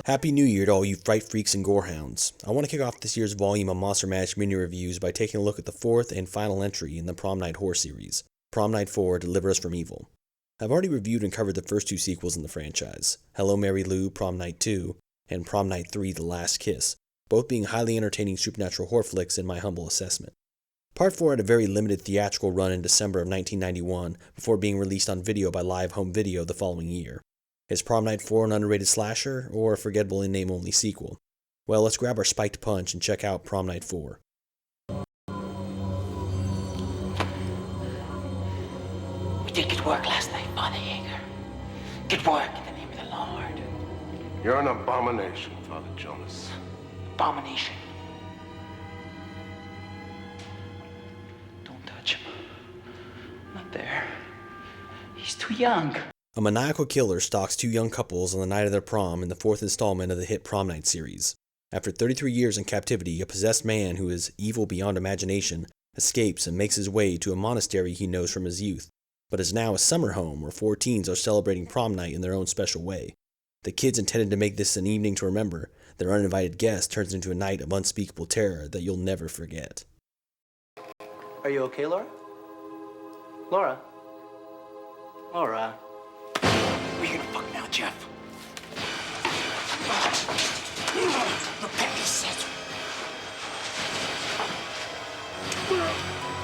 Happy New Year to all you fright freaks and gorehounds. I want to kick off this year's volume of Monster Mash mini reviews by taking a look at the fourth and final entry in the Prom Night horror series, Prom Night IV: Deliver Us from Evil. I've already reviewed and covered the first two sequels in the franchise, Hello Mary Lou, Prom Night II, and Prom Night III: The Last Kiss, both being highly entertaining supernatural horror flicks in my humble assessment. Part 4 had a very limited theatrical run in December of 1991 before being released on video by Live Home Video the following year. Is Prom Night 4 an underrated slasher, or a forgettable in-name-only sequel? Well, let's grab our spiked punch and check out Prom Night 4. We did good work last night, Father Yeager. Good work in the name of the Lord. You're an abomination, Father Jonas. Abomination. Don't touch him. Not there. He's too young. A maniacal killer stalks two young couples on the night of their prom in the fourth installment of the hit Prom Night series. After 33 years in captivity, a possessed man who is evil beyond imagination escapes and makes his way to a monastery he knows from his youth, but is now a summer home where four teens are celebrating prom night in their own special way. The kids intended to make this an evening to remember. Their uninvited guest turns into a night of unspeakable terror that you'll never forget. Are you okay, Laura? Laura? Laura? We're gonna fuck now, Jeff. Rebecca said.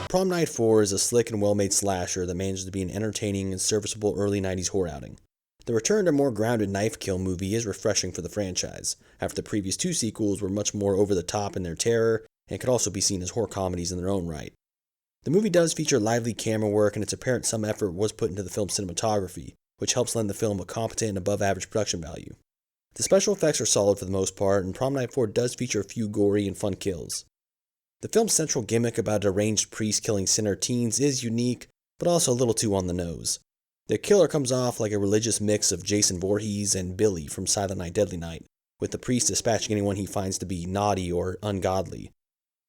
Prom Night IV is a slick and well-made slasher that manages to be an entertaining and serviceable early 90s horror outing. The return to a more grounded knife kill movie is refreshing for the franchise, after the previous two sequels were much more over the top in their terror and could also be seen as horror comedies in their own right. The movie does feature lively camera work, and it's apparent some effort was put into the film's cinematography, which helps lend the film a competent and above-average production value. The special effects are solid for the most part, and Prom Night IV does feature a few gory and fun kills. The film's central gimmick about a deranged priest killing sinner teens is unique, but also a little too on the nose. The killer comes off like a religious mix of Jason Voorhees and Billy from Silent Night Deadly Night, with the priest dispatching anyone he finds to be naughty or ungodly.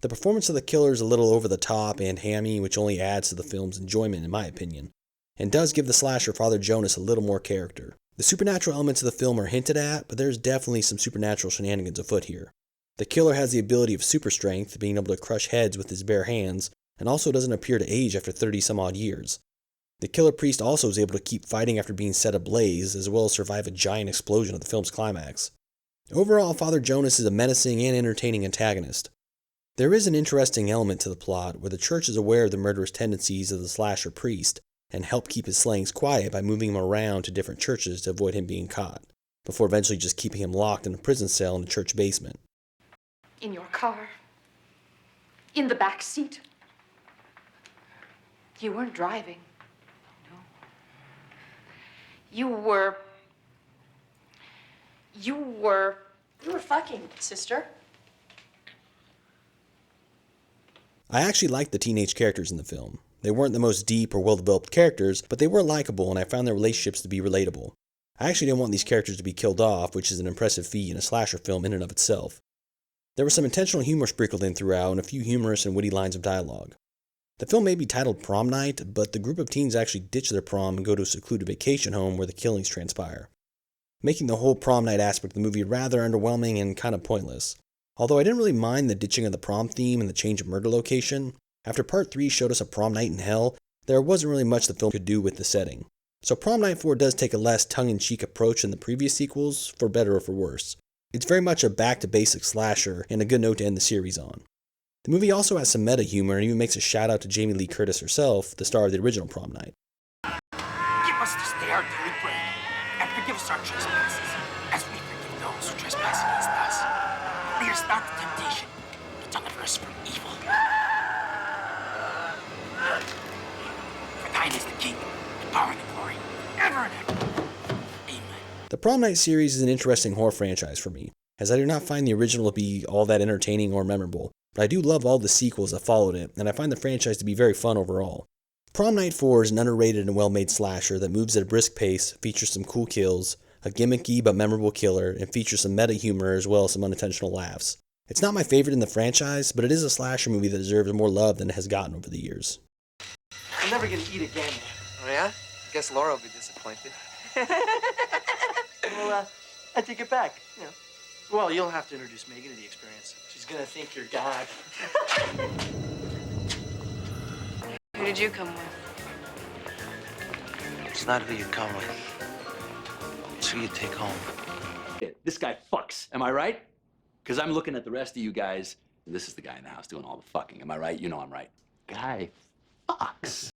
The performance of the killer is a little over the top and hammy, which only adds to the film's enjoyment in my opinion, and does give the slasher Father Jonas a little more character. The supernatural elements of the film are hinted at, but there's definitely some supernatural shenanigans afoot here. The killer has the ability of super strength, being able to crush heads with his bare hands, and also doesn't appear to age after 30-some-odd years. The killer priest also is able to keep fighting after being set ablaze, as well as survive a giant explosion at the film's climax. Overall, Father Jonas is a menacing and entertaining antagonist. There is an interesting element to the plot where the church is aware of the murderous tendencies of the slasher priest, and help keep his slayings quiet by moving him around to different churches to avoid him being caught, before eventually just keeping him locked in a prison cell in the church basement. In your car. In the back seat. You weren't driving. No. You were fucking, sister. I actually liked the teenage characters in the film. They weren't the most deep or well-developed characters, but they were likable, and I found their relationships to be relatable. I actually didn't want these characters to be killed off, which is an impressive feat in a slasher film in and of itself. There was some intentional humor sprinkled in throughout, and a few humorous and witty lines of dialogue. The film may be titled Prom Night, but the group of teens actually ditch their prom and go to a secluded vacation home where the killings transpire, making the whole prom night aspect of the movie rather underwhelming and kind of pointless. Although I didn't really mind the ditching of the prom theme and the change of murder location, after Part 3 showed us a prom night in hell, there wasn't really much the film could do with the setting. So Prom Night 4 does take a less tongue-in-cheek approach than the previous sequels, for better or for worse. It's very much a back-to-basics slasher, and a good note to end the series on. The movie also has some meta humor and even makes a shout out to Jamie Lee Curtis herself, the star of the original Prom Night. Give us this day our daily bread, and forgive us our trespasses, as we forgive those who trespass against us. Lead us not to temptation, but deliver us from evil. For thine is the kingdom, the power, and the glory, ever and ever. Amen. The Prom Night series is an interesting horror franchise for me, as I do not find the original to be all that entertaining or memorable, but I do love all the sequels that followed it, and I find the franchise to be very fun overall. Prom Night IV is an underrated and well-made slasher that moves at a brisk pace, features some cool kills, a gimmicky but memorable killer, and features some meta humor as well as some unintentional laughs. It's not my favorite in the franchise, but it is a slasher movie that deserves more love than it has gotten over the years. I'm never gonna eat again. Oh, yeah? I guess Laura will be disappointed. Well, I take it back. You know. Well, you'll have to introduce Megan to the experience. She's gonna think you're God. Who did you come with? It's not who you come with. It's who you take home. This guy fucks, am I right? Because I'm looking at the rest of you guys, and this is the guy in the house doing all the fucking. Am I right? You know I'm right. Guy fucks.